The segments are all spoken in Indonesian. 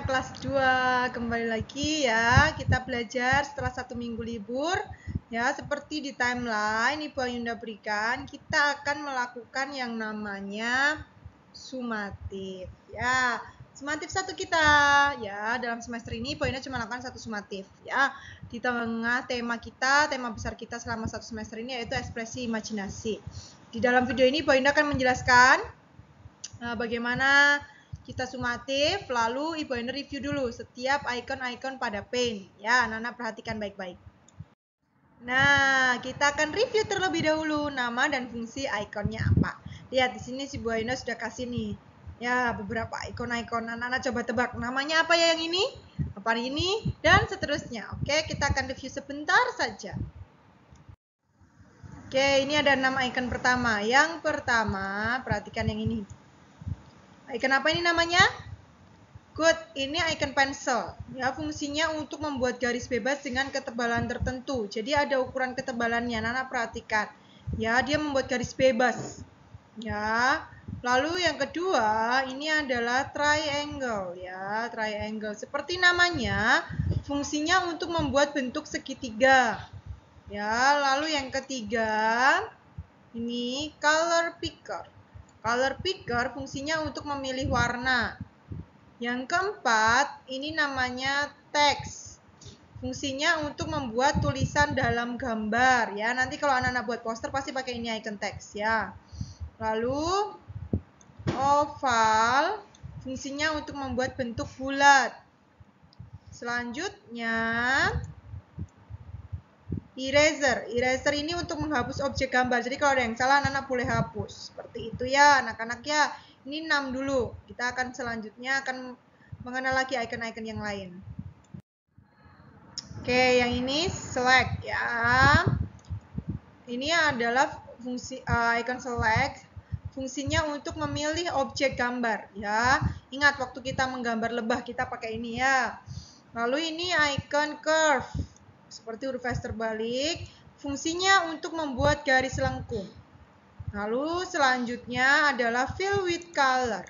kelas 2, kembali lagi ya. Kita belajar setelah 1 minggu libur. Ya, seperti di timeline Ibu Ayunda berikan, kita akan melakukan yang namanya sumatif. Ya, sumatif 1 kita. Ya, dalam semester ini Ibu Ayunda cuma lakukan 1 sumatif. Ya, di tengah tema kita, tema besar kita selama 1 semester ini yaitu ekspresi imajinasi. Di dalam video ini Ibu Ayunda akan menjelaskan bagaimana kita sumatif, lalu Ibu Ayunda review dulu setiap icon-icon pada paint. Ya, anak-anak perhatikan baik-baik. Nah, kita akan review terlebih dahulu nama dan fungsi ikonnya apa. Lihat di sini si Ibu Ayunda sudah kasih nih. Ya, beberapa icon-icon. Anak-anak coba tebak namanya apa ya yang ini? Apa ini? Dan seterusnya. Oke, kita akan review sebentar saja. Oke, ini ada 6 icon pertama. Yang pertama, perhatikan yang ini. Icon apa ini namanya? Good, ini icon pencil. Ya, fungsinya untuk membuat garis bebas dengan ketebalan tertentu. Jadi ada ukuran ketebalannya. Nana perhatikan. Ya, dia membuat garis bebas. Ya. Lalu yang kedua, ini adalah triangle ya, triangle. Seperti namanya, fungsinya untuk membuat bentuk segitiga. Ya, lalu yang ketiga, ini color picker. Color picker fungsinya untuk memilih warna. Yang keempat, ini namanya teks. Fungsinya untuk membuat tulisan dalam gambar ya. Nanti kalau anak-anak buat poster pasti pakai ini icon teks ya. Lalu oval, fungsinya untuk membuat bentuk bulat. Selanjutnya eraser. Eraser ini untuk menghapus objek gambar. Jadi kalau ada yang salah, anak-anak boleh hapus. Seperti itu ya, anak-anak ya. Ini 6 dulu. Kita akan selanjutnya akan mengenal lagi icon-icon yang lain. Oke, yang ini select ya. Ini adalah fungsi icon select. Fungsinya untuk memilih objek gambar ya. Ingat waktu kita menggambar lebah kita pakai ini ya. Lalu ini icon curve. Seperti huruf S terbalik, fungsinya untuk membuat garis lengkung. Lalu selanjutnya adalah fill with color.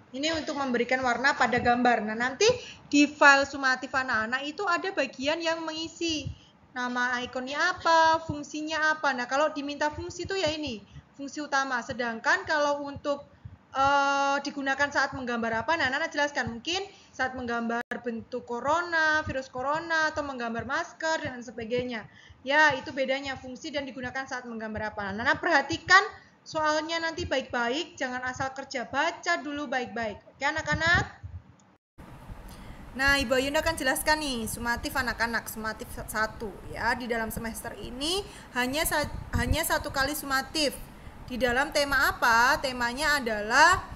Ini untuk memberikan warna pada gambar. Nah, nanti di file sumatif anak-anak itu ada bagian yang mengisi nama ikonnya apa, fungsinya apa. Nah, kalau diminta fungsi itu ya ini, fungsi utama. Sedangkan kalau untuk digunakan saat menggambar apa, nah anak-anak jelaskan. Mungkin saat menggambar bentuk corona, virus corona, atau menggambar masker dan sebagainya. Ya, itu bedanya fungsi dan digunakan saat menggambar apa. Nah, anak perhatikan soalnya nanti baik-baik, jangan asal kerja, baca dulu baik-baik. Oke anak-anak? Nah, Ibu Ayunda akan jelaskan nih, sumatif anak-anak, sumatif 1 ya. Di dalam semester ini hanya 1 kali sumatif. Di dalam tema apa? Temanya adalah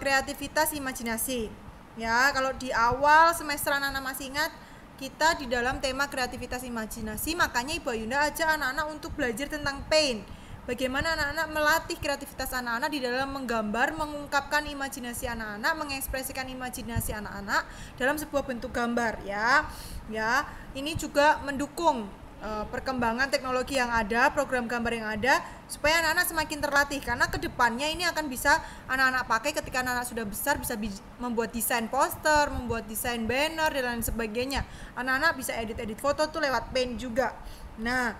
kreativitas imajinasi. Ya, kalau di awal semester anak-anak masih ingat, kita di dalam tema kreativitas imajinasi, makanya Ibu Ayunda ajak anak-anak untuk belajar tentang paint. Bagaimana anak-anak melatih kreativitas anak-anak di dalam menggambar, mengungkapkan imajinasi anak-anak, mengekspresikan imajinasi anak-anak dalam sebuah bentuk gambar ya. Ya, ini juga mendukung perkembangan teknologi yang ada, program gambar yang ada, supaya anak-anak semakin terlatih, karena kedepannya ini akan bisa anak-anak pakai ketika anak-anak sudah besar, bisa membuat desain poster, membuat desain banner dan lain sebagainya. Anak-anak bisa edit foto tuh lewat paint juga. Nah,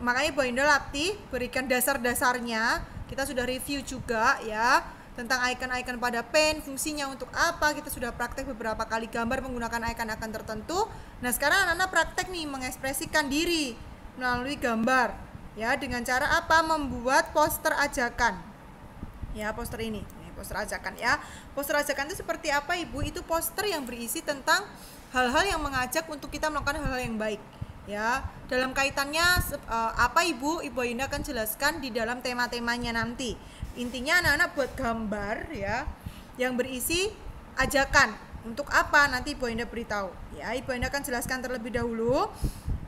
makanya Ibu Ayunda latih, berikan dasar-dasarnya. Kita sudah review juga ya tentang icon-icon pada paint, fungsinya untuk apa. Kita sudah praktek beberapa kali gambar menggunakan icon-icon tertentu. Nah, sekarang anak-anak praktek nih mengekspresikan diri melalui gambar ya, dengan cara apa? Membuat poster ajakan. Ya, poster ini poster ajakan ya. Poster ajakan itu seperti apa, Ibu? Itu poster yang berisi tentang hal-hal yang mengajak untuk kita melakukan hal-hal yang baik. Ya, dalam kaitannya apa Ibu Ayunda akan jelaskan di dalam tema-temanya nanti. Intinya anak-anak buat gambar ya yang berisi ajakan. Untuk apa? Nanti Ibu Ayunda beritahu. Ya, Ibu Ayunda akan jelaskan terlebih dahulu.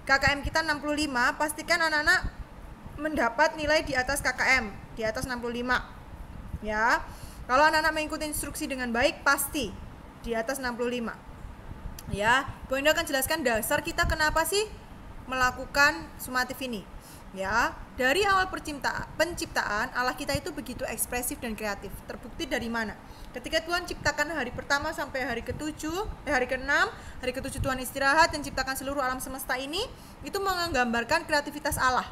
KKM kita 65, pastikan anak-anak mendapat nilai di atas KKM, di atas 65. Ya. Kalau anak-anak mengikuti instruksi dengan baik pasti di atas 65. Ya, Ibu Ayunda akan jelaskan dasar kita kenapa sih melakukan sumatif ini. Ya, dari awal penciptaan Allah kita itu begitu ekspresif dan kreatif. Terbukti dari mana? Ketika Tuhan ciptakan hari pertama sampai hari hari ke-6, hari ke-7 Tuhan istirahat dan ciptakan seluruh alam semesta ini, itu menggambarkan kreativitas Allah.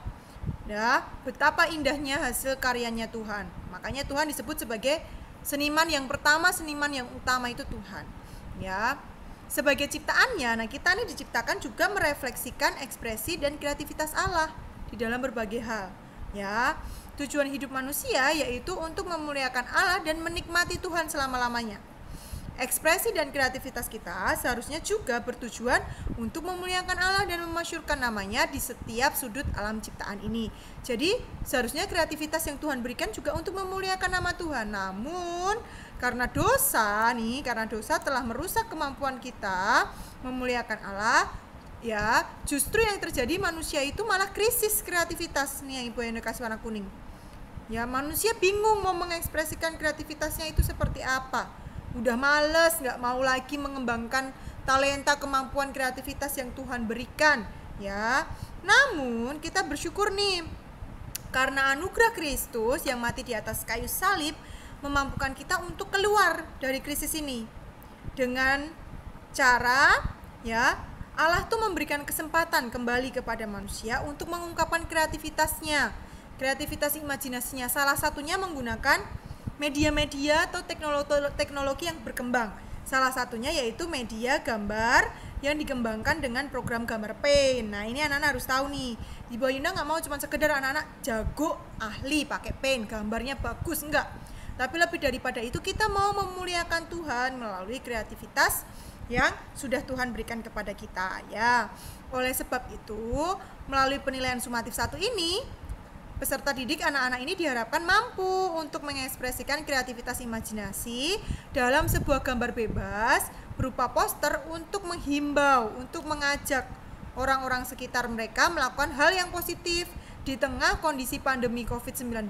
Ya, betapa indahnya hasil karyanya Tuhan. Makanya Tuhan disebut sebagai seniman yang pertama, seniman yang utama itu Tuhan. Ya, sebagai ciptaannya, nah kita ini diciptakan juga merefleksikan ekspresi dan kreativitas Allah di dalam berbagai hal. Ya, tujuan hidup manusia yaitu untuk memuliakan Allah dan menikmati Tuhan selama-lamanya. Ekspresi dan kreativitas kita seharusnya juga bertujuan untuk memuliakan Allah dan memasyurkan namanya di setiap sudut alam ciptaan ini. Jadi seharusnya kreativitas yang Tuhan berikan juga untuk memuliakan nama Tuhan. Namun karena dosa telah merusak kemampuan kita memuliakan Allah, ya justru yang terjadi manusia itu malah krisis kreativitas nih yang Ibu yang kasih warna kuning. Ya, manusia bingung mau mengekspresikan kreativitasnya itu seperti apa. Udah males, nggak mau lagi mengembangkan talenta kemampuan kreativitas yang Tuhan berikan. Ya, namun kita bersyukur nih karena anugerah Kristus yang mati di atas kayu salib memampukan kita untuk keluar dari krisis ini dengan cara ya Allah tuh memberikan kesempatan kembali kepada manusia untuk mengungkapkan kreativitasnya, kreativitas imajinasinya. Salah satunya menggunakan media-media atau teknologi yang berkembang. Salah satunya yaitu media gambar yang dikembangkan dengan program gambar paint. Nah, ini anak-anak harus tahu nih. Ibu Yunda nggak mau cuma sekedar anak-anak jago, ahli pakai paint, gambarnya bagus, enggak. Tapi lebih daripada itu kita mau memuliakan Tuhan melalui kreativitas yang sudah Tuhan berikan kepada kita ya. Oleh sebab itu, melalui penilaian sumatif 1 ini, peserta didik anak-anak ini diharapkan mampu untuk mengekspresikan kreativitas imajinasi dalam sebuah gambar bebas berupa poster untuk menghimbau, untuk mengajak orang-orang sekitar mereka melakukan hal yang positif di tengah kondisi pandemi COVID-19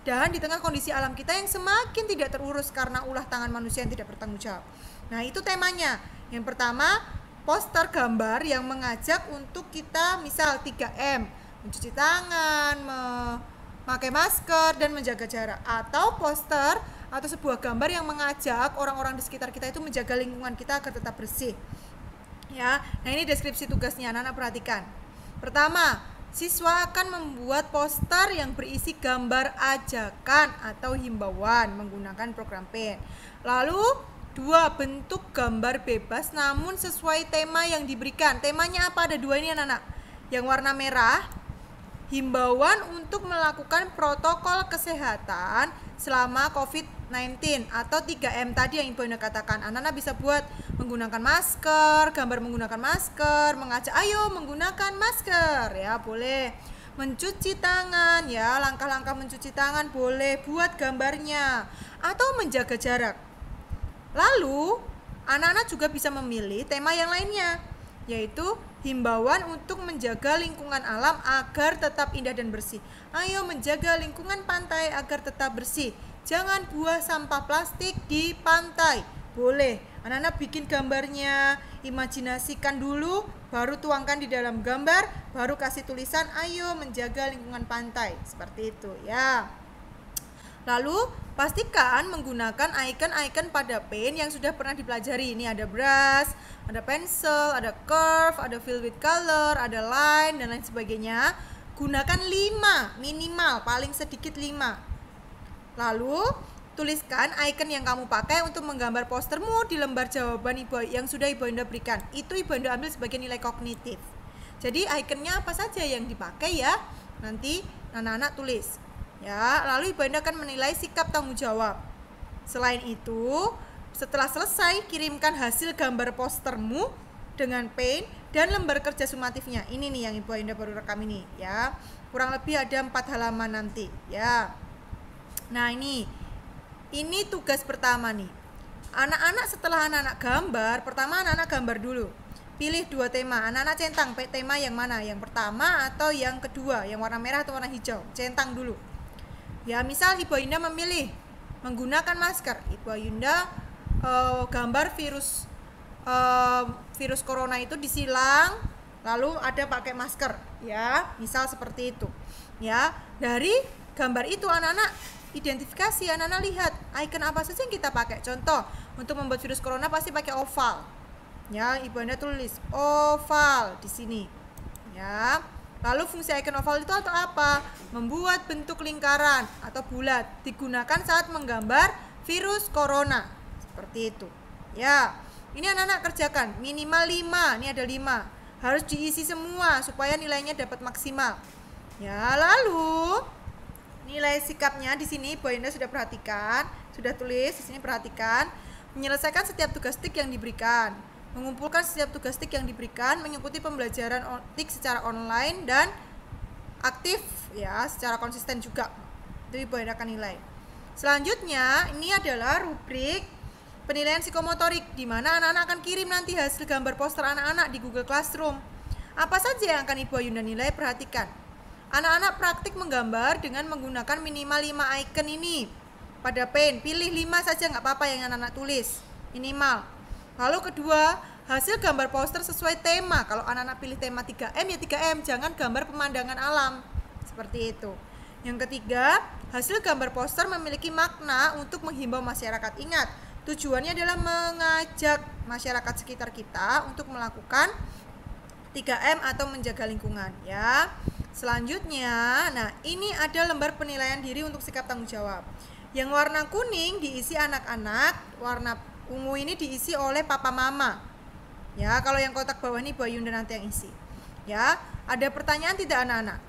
dan di tengah kondisi alam kita yang semakin tidak terurus karena ulah tangan manusia yang tidak bertanggung jawab. Nah, itu temanya. Yang pertama, poster gambar yang mengajak untuk kita misal 3M, mencuci tangan, memakai masker, dan menjaga jarak. Atau poster atau sebuah gambar yang mengajak orang-orang di sekitar kita itu menjaga lingkungan kita agar tetap bersih. Ya, nah ini deskripsi tugasnya, anak-anak perhatikan. Pertama, siswa akan membuat poster yang berisi gambar ajakan atau himbauan menggunakan program paint. Lalu 2, bentuk gambar bebas namun sesuai tema yang diberikan. Temanya apa? Ada 2 ini anak-anak. Yang warna merah, himbauan untuk melakukan protokol kesehatan selama COVID-19 atau 3M tadi yang Ibu Ina katakan. Anak-anak bisa buat menggunakan masker, gambar menggunakan masker, mengajak ayo menggunakan masker ya, boleh. Mencuci tangan ya, langkah-langkah mencuci tangan boleh, buat gambarnya. Atau menjaga jarak. Lalu anak-anak juga bisa memilih tema yang lainnya, yaitu himbauan untuk menjaga lingkungan alam agar tetap indah dan bersih. Ayo menjaga lingkungan pantai agar tetap bersih. Jangan buang sampah plastik di pantai. Boleh. Anak-anak bikin gambarnya, imajinasikan dulu, baru tuangkan di dalam gambar, baru kasih tulisan ayo menjaga lingkungan pantai. Seperti itu ya. Lalu pastikan menggunakan icon-icon pada paint yang sudah pernah dipelajari. Ini ada brush, ada pencil, ada curve, ada fill with color, ada line, dan lain sebagainya. Gunakan 5 minimal, paling sedikit 5. Lalu tuliskan icon yang kamu pakai untuk menggambar postermu di lembar jawaban yang sudah Ibu Enda berikan. Itu Ibu Enda ambil sebagai nilai kognitif. Jadi iconnya apa saja yang dipakai ya, nanti anak-anak tulis. Ya, lalu Ibu Enda akan menilai sikap tanggung jawab. Selain itu, setelah selesai, kirimkan hasil gambar postermu dengan paint dan lembar kerja sumatifnya. Ini nih yang Ibu Enda baru rekam ini ya. Kurang lebih ada 4 halaman nanti ya. Nah, ini tugas pertama nih. Anak-anak setelah anak-anak gambar, pertama anak-anak gambar dulu. Pilih 2 tema. Anak-anak centang tema yang mana? Yang pertama atau yang kedua? Yang warna merah atau warna hijau? Centang dulu. Ya, misal Ibu Yunda memilih menggunakan masker. Ibu Yunda gambar virus corona itu disilang lalu ada pakai masker, ya, misal seperti itu. Ya, dari gambar itu anak-anak identifikasi, anak-anak lihat icon apa saja yang kita pakai. Contoh, untuk membuat virus corona pasti pakai oval. Ya, Ibu Anda tulis oval di sini. Ya. Lalu fungsi icon oval itu atau apa? Membuat bentuk lingkaran atau bulat, digunakan saat menggambar virus corona. Seperti itu. Ya. Ini anak-anak kerjakan minimal 5. Ini ada 5. Harus diisi semua supaya nilainya dapat maksimal. Ya, lalu nilai sikapnya di sini Bu Enda sudah perhatikan, sudah tulis di sini, perhatikan. Menyelesaikan setiap tugas TIK yang diberikan, mengumpulkan setiap tugas TIK yang diberikan, mengikuti pembelajaran TIK secara online dan aktif ya, secara konsisten juga. Itu Ibu Enda akan nilai. Selanjutnya ini adalah rubrik penilaian psikomotorik, di mana anak-anak akan kirim nanti hasil gambar poster anak-anak di Google Classroom. Apa saja yang akan Ibu Ayunda nilai? Perhatikan. Anak-anak praktik menggambar dengan menggunakan minimal 5 icon ini. Pada pen, pilih 5 saja, nggak apa-apa yang anak-anak tulis, minimal. Lalu kedua, hasil gambar poster sesuai tema. Kalau anak-anak pilih tema 3M ya 3M, jangan gambar pemandangan alam. Seperti itu. Yang ketiga, hasil gambar poster memiliki makna untuk menghimbau masyarakat. Ingat, tujuannya adalah mengajak masyarakat sekitar kita untuk melakukan 3M atau menjaga lingkungan ya. Selanjutnya, nah ini ada lembar penilaian diri untuk sikap tanggung jawab. Yang warna kuning diisi anak-anak, warna ungu ini diisi oleh papa mama. Ya, kalau yang kotak bawah ini Bu Ayunda nanti yang isi. Ya, ada pertanyaan tidak anak-anak?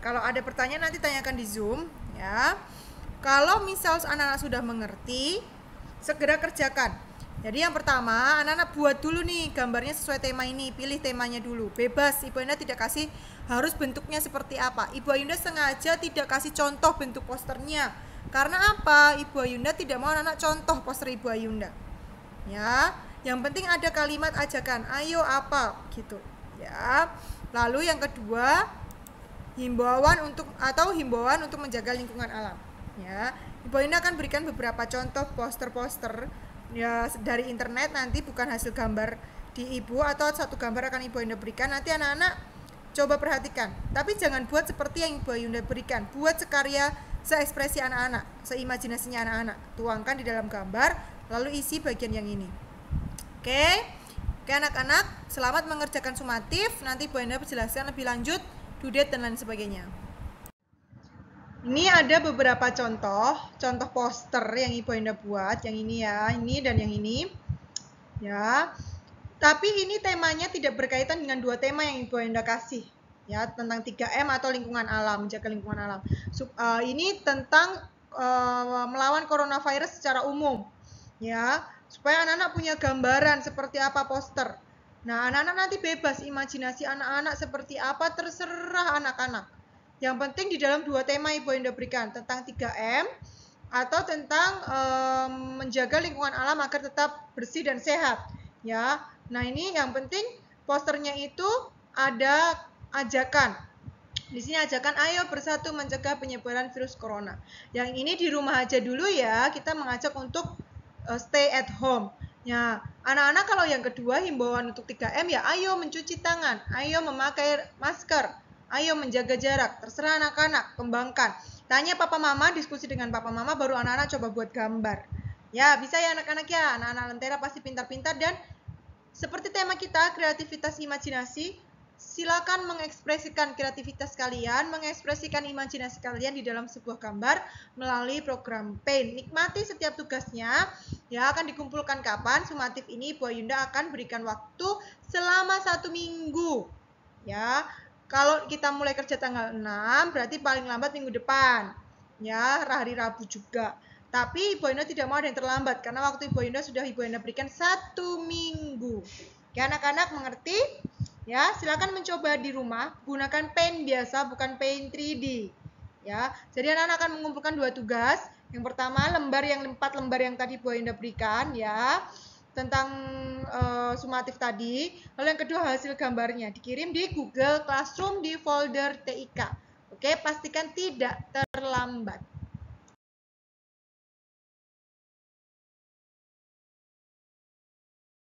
Kalau ada pertanyaan nanti tanyakan di Zoom ya. Kalau misal anak-anak sudah mengerti, segera kerjakan. Jadi yang pertama, anak-anak buat dulu nih gambarnya sesuai tema ini, pilih temanya dulu. Bebas, Ibu Ayunda tidak kasih harus bentuknya seperti apa. Ibu Ayunda sengaja tidak kasih contoh bentuk posternya. Karena apa? Ibu Ayunda tidak mau anak-anak contoh poster Ibu Ayunda. Ya, yang penting ada kalimat ajakan, ayo apa gitu. Ya. Lalu yang kedua, himbauan untuk menjaga lingkungan alam. Ya, Ibu Ayunda akan berikan beberapa contoh poster-poster ya dari internet, nanti bukan hasil gambar di Ibu, atau satu gambar akan Ibu Ayunda berikan. Nanti anak-anak coba perhatikan, tapi jangan buat seperti yang Ibu Ayunda berikan. Buat sekarya, seekspresi anak-anak, seimajinasinya anak-anak. Tuangkan di dalam gambar, lalu isi bagian yang ini. Oke anak-anak, selamat mengerjakan sumatif. Nanti Ibu Ayunda menjelaskan lebih lanjut due date dan lain sebagainya. Ini ada beberapa contoh poster yang Ibu Ayunda buat, yang ini ya, ini dan yang ini. Ya. Tapi ini temanya tidak berkaitan dengan dua tema yang Ibu Ayunda kasih. Ya, tentang 3M atau lingkungan alam, menjaga lingkungan alam. Ini tentang melawan coronavirus secara umum. Ya, supaya anak-anak punya gambaran seperti apa poster. Nah, anak-anak nanti bebas imajinasi anak-anak seperti apa, terserah anak-anak. Yang penting di dalam dua tema Ibu Ayunda berikan, tentang 3M atau tentang menjaga lingkungan alam agar tetap bersih dan sehat. Ya, nah ini yang penting posternya itu ada ajakan. Di sini ajakan, ayo bersatu mencegah penyebaran virus corona. Yang ini di rumah aja dulu ya, kita mengajak untuk stay at home. Ya, anak-anak kalau yang kedua himbauan untuk 3M ya, ayo mencuci tangan, ayo memakai masker, ayo menjaga jarak. Terserah anak-anak, kembangkan. Tanya papa mama, diskusi dengan papa mama, baru anak-anak coba buat gambar. Ya, bisa ya anak-anak ya. Anak-anak Lentera pasti pintar-pintar, dan seperti tema kita, kreativitas imajinasi. Silakan mengekspresikan kreativitas kalian, mengekspresikan imajinasi kalian di dalam sebuah gambar melalui program Paint. Nikmati setiap tugasnya. Ya, akan dikumpulkan kapan? Sumatif ini Bu Ayunda akan berikan waktu selama 1 minggu. Ya, kalau kita mulai kerja tanggal 6, berarti paling lambat minggu depan. Ya, hari Rabu juga. Tapi Ibu Ayunda tidak mau ada yang terlambat, karena waktu Ibu Ayunda sudah Ibu Ayunda berikan 1 minggu. Oke, anak-anak mengerti? Ya, silakan mencoba di rumah, gunakan pen biasa, bukan pen 3D. Ya, jadi anak-anak akan mengumpulkan 2 tugas. Yang pertama, 4 lembar yang tadi Bu Ayunda berikan, ya, tentang sumatif tadi. Lalu yang kedua, hasil gambarnya dikirim di Google Classroom di folder TIK. Oke, pastikan tidak terlambat.